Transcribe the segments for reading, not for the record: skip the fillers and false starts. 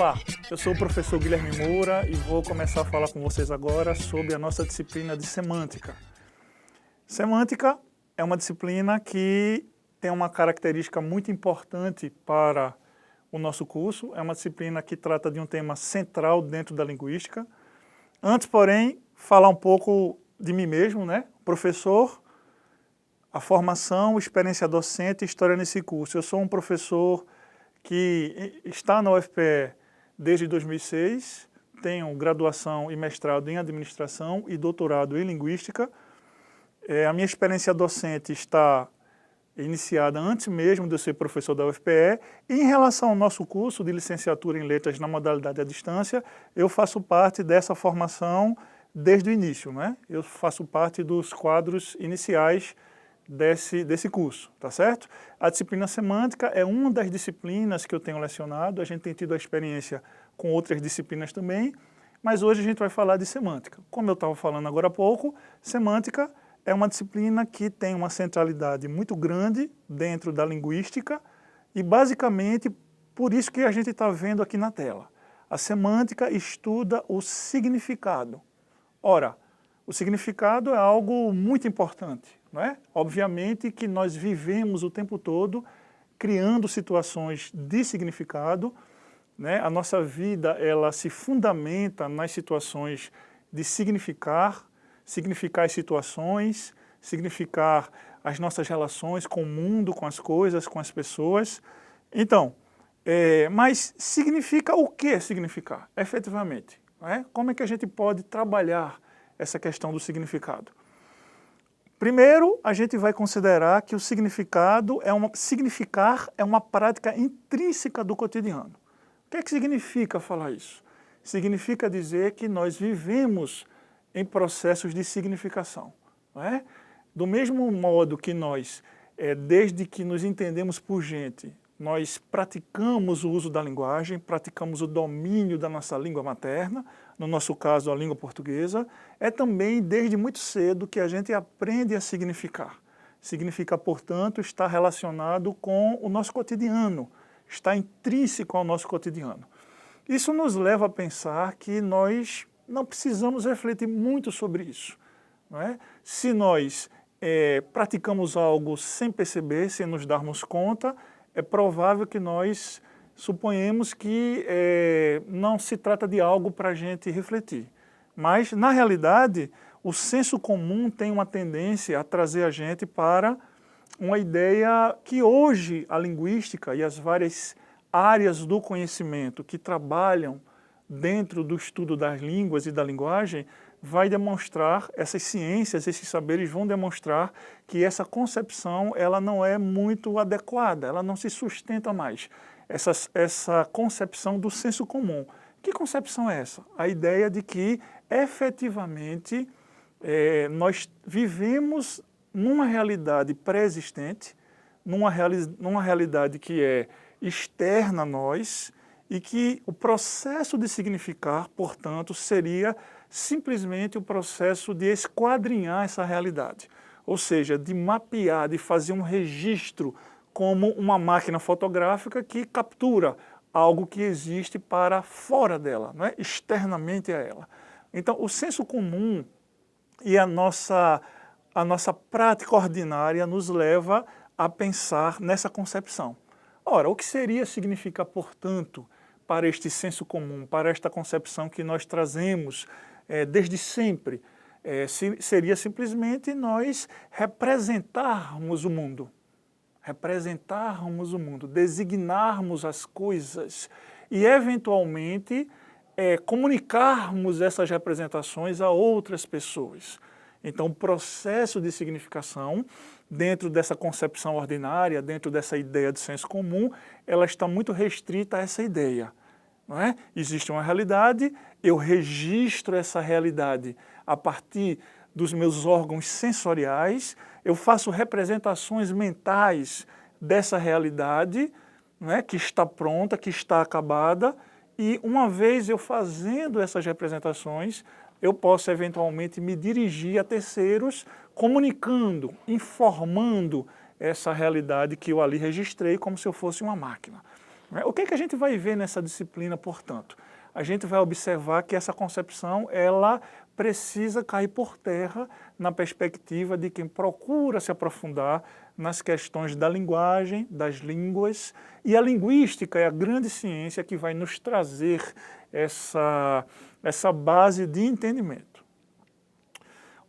Olá, eu sou o professor Guilherme Moura e vou começar a falar com vocês agora sobre a nossa disciplina de semântica. Semântica é uma disciplina que tem uma característica muito importante para o nosso curso. É uma disciplina que trata de um tema central dentro da linguística. Antes, porém, falar um pouco de mim mesmo, né? Professor, a formação, experiência docente e história nesse curso. Eu sou um professor que está na UFPE desde 2006, tenho graduação e mestrado em administração e doutorado em linguística. A minha experiência docente está iniciada antes mesmo de eu ser professor da UFPE. E em relação ao nosso curso de licenciatura em letras na modalidade à distância, eu faço parte dessa formação desde o início, né? Eu faço parte dos quadros iniciais desse curso, tá certo? A disciplina semântica é uma das disciplinas que eu tenho lecionado, a gente tem tido a experiência com outras disciplinas também, mas hoje a gente vai falar de semântica. Como eu estava falando agora há pouco, semântica é uma disciplina que tem uma centralidade muito grande dentro da linguística e basicamente por isso que a gente está vendo aqui na tela. A semântica estuda o significado. Ora, o significado é algo muito importante, não é? Obviamente que nós vivemos o tempo todo criando situações de significado, né? A nossa vida ela se fundamenta nas situações de significar as situações, significar as nossas relações com o mundo, com as coisas, com as pessoas. Então, mas significa o que significar, efetivamente? Não é? Como é que a gente pode trabalhar essa questão do significado? Primeiro, a gente vai considerar que o significar é uma prática intrínseca do cotidiano. O que é que significa falar isso? Significa dizer que nós vivemos em processos de significação. Não é? Do mesmo modo que nós, desde que nos entendemos por gente, nós praticamos o uso da linguagem, praticamos o domínio da nossa língua materna, no nosso caso a língua portuguesa, é também desde muito cedo que a gente aprende a significar. Significar, portanto, está relacionado com o nosso cotidiano, está intrínseco ao nosso cotidiano. Isso nos leva a pensar que nós não precisamos refletir muito sobre isso. Não é? Se nós praticamos algo sem perceber, sem nos darmos conta, é provável que nós suponhamos que não se trata de algo para a gente refletir. Mas, na realidade, o senso comum tem uma tendência a trazer a gente para uma ideia que hoje a linguística e as várias áreas do conhecimento que trabalham dentro do estudo das línguas e da linguagem vai demonstrar, essas ciências, esses saberes vão demonstrar que essa concepção ela não é muito adequada, ela não se sustenta mais. Essa concepção do senso comum. Que concepção é essa? A ideia de que, efetivamente, nós vivemos numa realidade pré-existente, numa realidade que é externa a nós, e que o processo de significar, portanto, seria simplesmente o processo de esquadrinhar essa realidade. Ou seja, de mapear, de fazer um registro como uma máquina fotográfica que captura algo que existe para fora dela, não é? Externamente a ela. Então, o senso comum e a nossa prática ordinária nos leva a pensar nessa concepção. Ora, o que seria significar, portanto, para este senso comum, para esta concepção que nós trazemos desde sempre? Seria simplesmente nós representarmos o mundo, designarmos as coisas e, eventualmente, comunicarmos essas representações a outras pessoas. Então, o processo de significação, dentro dessa concepção ordinária, dentro dessa ideia de senso comum, ela está muito restrita a essa ideia. Não é? Existe uma realidade, eu registro essa realidade a partir dos meus órgãos sensoriais, eu faço representações mentais dessa realidade, não é? Que está pronta, que está acabada, e uma vez eu fazendo essas representações, eu posso eventualmente me dirigir a terceiros, comunicando, informando essa realidade que eu ali registrei como se eu fosse uma máquina. né? O que é que a gente vai ver nessa disciplina, portanto? A gente vai observar que essa concepção, ela precisa cair por terra na perspectiva de quem procura se aprofundar nas questões da linguagem, das línguas, e a linguística é a grande ciência que vai nos trazer essa base de entendimento.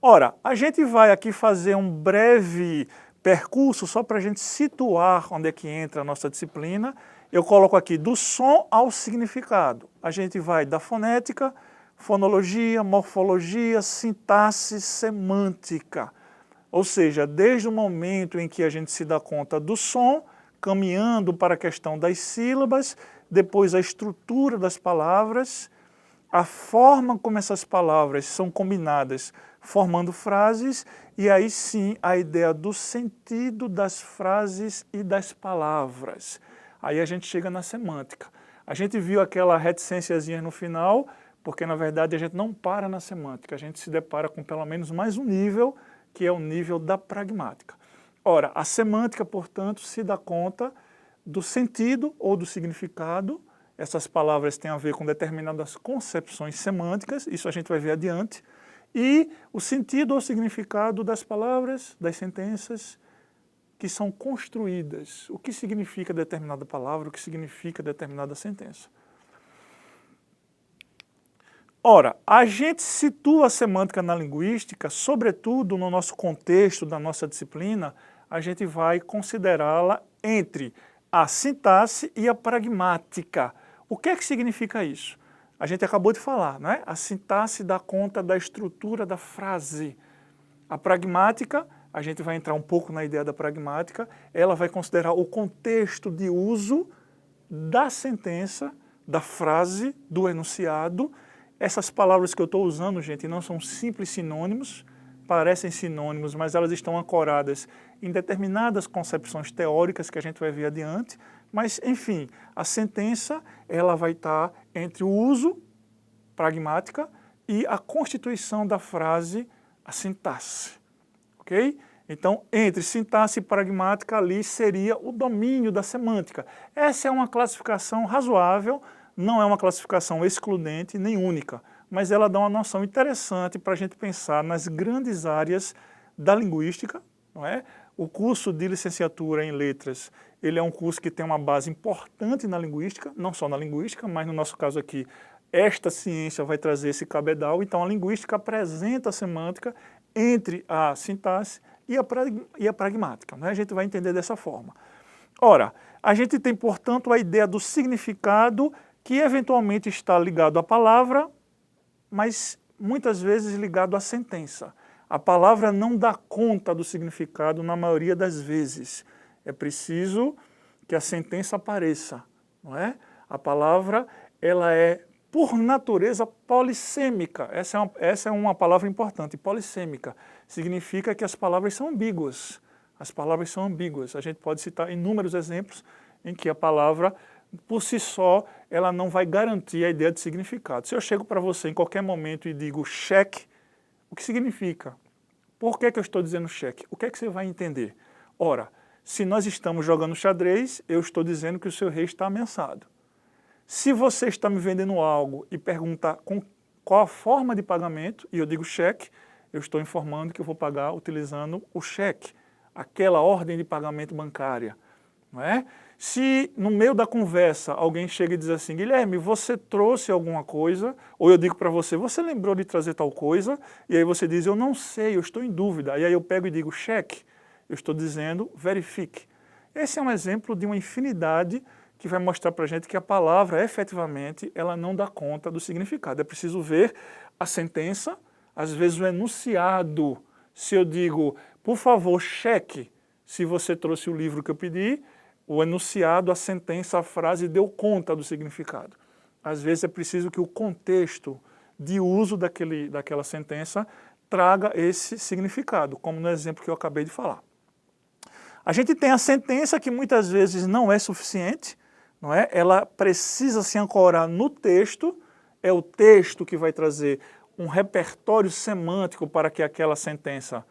Ora, a gente vai aqui fazer um breve percurso só para a gente situar onde é que entra a nossa disciplina. Eu coloco aqui do som ao significado. A gente vai da fonética, fonologia, morfologia, sintaxe, semântica. Ou seja, desde o momento em que a gente se dá conta do som, caminhando para a questão das sílabas, depois a estrutura das palavras, a forma como essas palavras são combinadas, formando frases, e aí sim a ideia do sentido das frases e das palavras. Aí a gente chega na semântica. A gente viu aquela reticênciazinha no final, porque na verdade a gente não para na semântica, a gente se depara com pelo menos mais um nível, que é o nível da pragmática. Ora, a semântica, portanto, se dá conta do sentido ou do significado. Essas palavras têm a ver com determinadas concepções semânticas, isso a gente vai ver adiante, e o sentido ou significado das palavras, das sentenças que são construídas. O que significa determinada palavra, o que significa determinada sentença. Ora, a gente situa a semântica na linguística, sobretudo no nosso contexto da nossa disciplina, a gente vai considerá-la entre a sintaxe e a pragmática. O que é que significa isso? A gente acabou de falar, não é? A sintaxe dá conta da estrutura da frase. A pragmática, a gente vai entrar um pouco na ideia da pragmática, ela vai considerar o contexto de uso da sentença, da frase, do enunciado. Essas palavras que eu estou usando, gente, não são simples sinônimos, parecem sinônimos, mas elas estão ancoradas em determinadas concepções teóricas que a gente vai ver adiante. Mas, enfim, a sentença ela vai estar entre o uso, pragmática, e a constituição da frase, a sintaxe. Ok? Então, entre sintaxe e pragmática, ali seria o domínio da semântica. Essa é uma classificação razoável, não é uma classificação excludente nem única, mas ela dá uma noção interessante para a gente pensar nas grandes áreas da linguística, não é? O curso de licenciatura em letras, ele é um curso que tem uma base importante na linguística, não só na linguística, mas no nosso caso aqui, esta ciência vai trazer esse cabedal, então a linguística apresenta a semântica entre a sintaxe e a pragmática, né? A gente vai entender dessa forma. Ora, a gente tem, portanto, a ideia do significado que eventualmente está ligado à palavra, mas muitas vezes ligado à sentença. A palavra não dá conta do significado na maioria das vezes. É preciso que a sentença apareça, não é? A palavra, ela é, por natureza, polissêmica. Essa é uma palavra importante, polissêmica. Significa que as palavras são ambíguas. As palavras são ambíguas. A gente pode citar inúmeros exemplos em que a palavra, por si só, ela não vai garantir a ideia de significado. Se eu chego para você em qualquer momento e digo cheque, o que significa? Por que eu estou dizendo cheque? O que é que você vai entender? Ora, se nós estamos jogando xadrez, eu estou dizendo que o seu rei está ameaçado. Se você está me vendendo algo e perguntar qual a forma de pagamento, e eu digo cheque, eu estou informando que eu vou pagar utilizando o cheque, aquela ordem de pagamento bancária, não é? Se no meio da conversa alguém chega e diz assim, Guilherme, você trouxe alguma coisa, ou eu digo para você, você lembrou de trazer tal coisa, e aí você diz, eu não sei, eu estou em dúvida, e aí eu pego e digo cheque, eu estou dizendo verifique. Esse é um exemplo de uma infinidade que vai mostrar para a gente que a palavra, efetivamente, ela não dá conta do significado. É preciso ver a sentença, às vezes o enunciado. Se eu digo, por favor, cheque, se você trouxe o livro que eu pedi, o enunciado, a sentença, a frase deu conta do significado. Às vezes é preciso que o contexto de uso daquela sentença traga esse significado, como no exemplo que eu acabei de falar. A gente tem a sentença que muitas vezes não é suficiente, não é? Ela precisa se ancorar no texto, é o texto que vai trazer um repertório semântico para que aquela sentença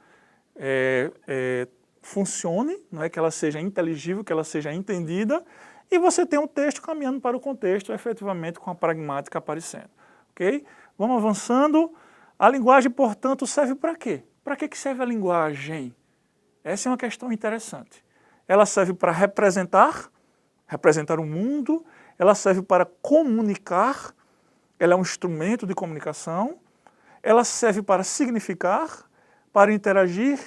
funcione, não é? Que ela seja inteligível, que ela seja entendida, e você tem um texto caminhando para o contexto, efetivamente com a pragmática aparecendo. Ok? Vamos avançando. A linguagem, portanto, serve para quê? Para que serve a linguagem? Essa é uma questão interessante. Ela serve para representar o mundo, ela serve para comunicar, ela é um instrumento de comunicação, ela serve para significar, para interagir,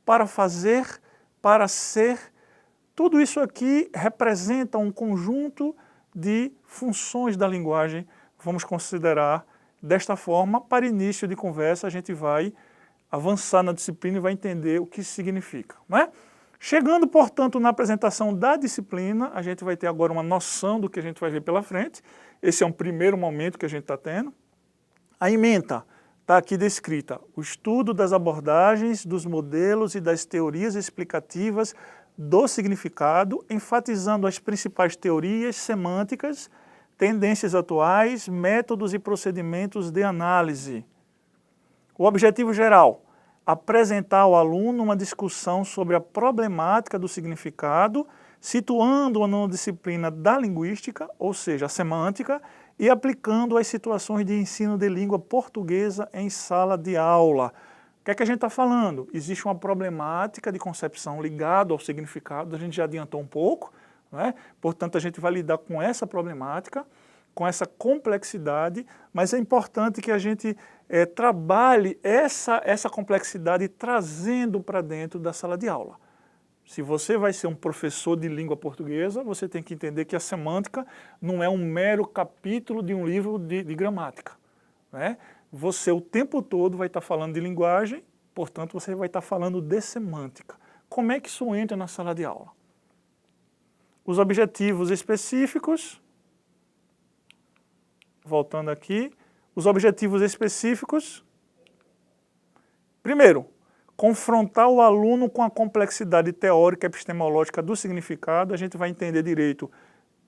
para fazer, para ser. Tudo isso aqui representa um conjunto de funções da linguagem, vamos considerar desta forma. Para início de conversa, a gente vai avançar na disciplina e vai entender o que isso significa, não é? Chegando, portanto, na apresentação da disciplina, a gente vai ter agora uma noção do que a gente vai ver pela frente. Esse é um primeiro momento que a gente está tendo. A ementa está aqui descrita: o estudo das abordagens, dos modelos e das teorias explicativas do significado, enfatizando as principais teorias semânticas, tendências atuais, métodos e procedimentos de análise. O objetivo geral: apresentar ao aluno uma discussão sobre a problemática do significado, situando-a na disciplina da linguística, ou seja, a semântica, e aplicando as situações de ensino de língua portuguesa em sala de aula. O que é que a gente está falando? Existe uma problemática de concepção ligada ao significado, a gente já adiantou um pouco, não é? Portanto, a gente vai lidar com essa problemática, com essa complexidade, mas é importante que a gente trabalhe essa complexidade trazendo para dentro da sala de aula. Se você vai ser um professor de língua portuguesa, você tem que entender que a semântica não é um mero capítulo de um livro de gramática, né? Você o tempo todo vai estar falando de linguagem, portanto você vai estar falando de semântica. Como é que isso entra na sala de aula? Os objetivos específicos, voltando aqui, os objetivos específicos. Primeiro, confrontar o aluno com a complexidade teórica e epistemológica do significado. A gente vai entender direito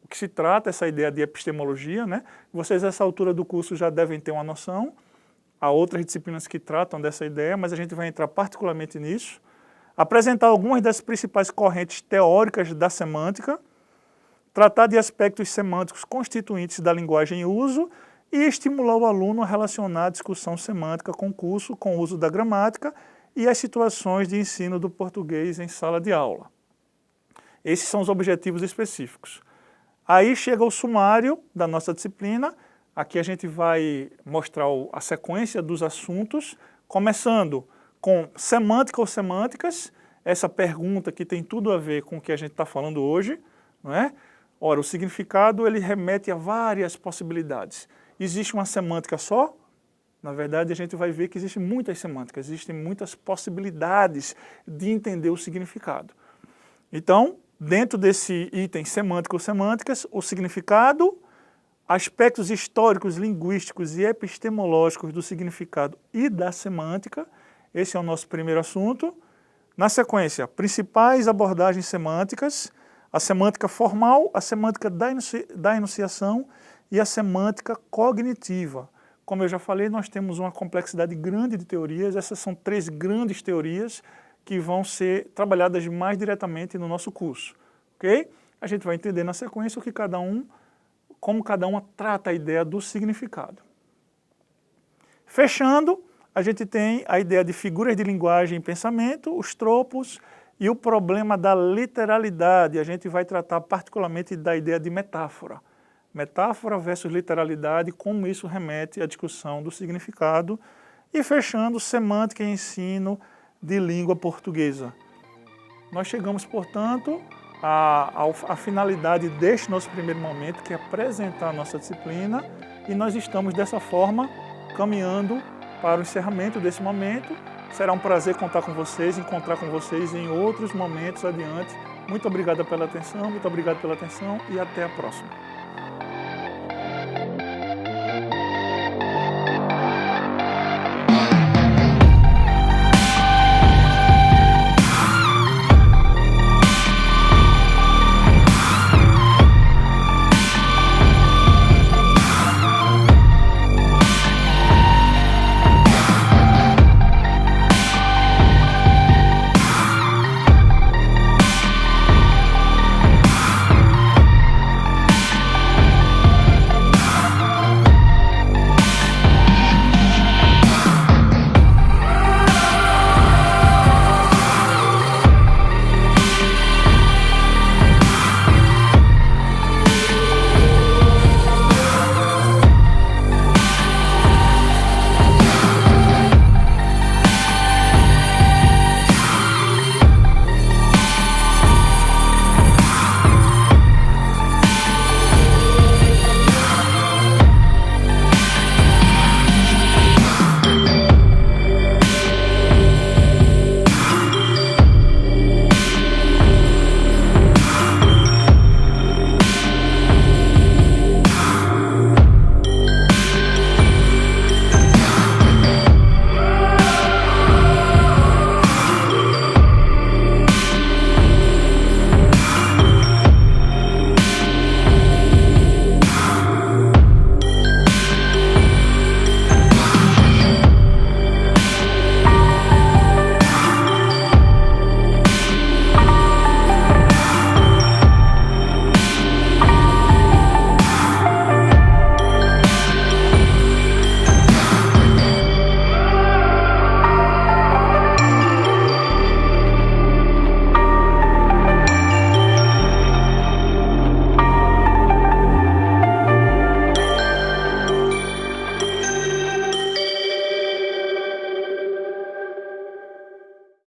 o que se trata, essa ideia de epistemologia, né? Vocês, nessa altura do curso, já devem ter uma noção. Há outras disciplinas que tratam dessa ideia, mas a gente vai entrar particularmente nisso. Apresentar algumas das principais correntes teóricas da semântica, tratar de aspectos semânticos constituintes da linguagem em uso e estimular o aluno a relacionar a discussão semântica com o curso, com o uso da gramática e as situações de ensino do português em sala de aula. Esses são os objetivos específicos. Aí chega o sumário da nossa disciplina. Aqui a gente vai mostrar a sequência dos assuntos, começando com semântica ou semânticas, essa pergunta que tem tudo a ver com o que a gente está falando hoje, não é? Ora, o significado ele remete a várias possibilidades. Existe uma semântica só? Na verdade, a gente vai ver que existem muitas semânticas, existem muitas possibilidades de entender o significado. Então, dentro desse item semântica ou semânticas, o significado, aspectos históricos, linguísticos e epistemológicos do significado e da semântica, esse é o nosso primeiro assunto. Na sequência, principais abordagens semânticas, a semântica formal, a semântica da enunciação e a semântica cognitiva. Como eu já falei, nós temos uma complexidade grande de teorias, essas são 3 grandes teorias que vão ser trabalhadas mais diretamente no nosso curso, ok? A gente vai entender na sequência como cada uma trata a ideia do significado. Fechando, a gente tem a ideia de figuras de linguagem e pensamento, os tropos e o problema da literalidade. A gente vai tratar particularmente da ideia de metáfora. Metáfora versus literalidade, como isso remete à discussão do significado. E fechando, semântica e ensino de língua portuguesa. Nós chegamos, portanto, à finalidade deste nosso primeiro momento, que é apresentar a nossa disciplina, e nós estamos, dessa forma, caminhando para o encerramento desse momento. Será um prazer contar com vocês, encontrar com vocês em outros momentos adiante. Muito obrigado pela atenção e até a próxima.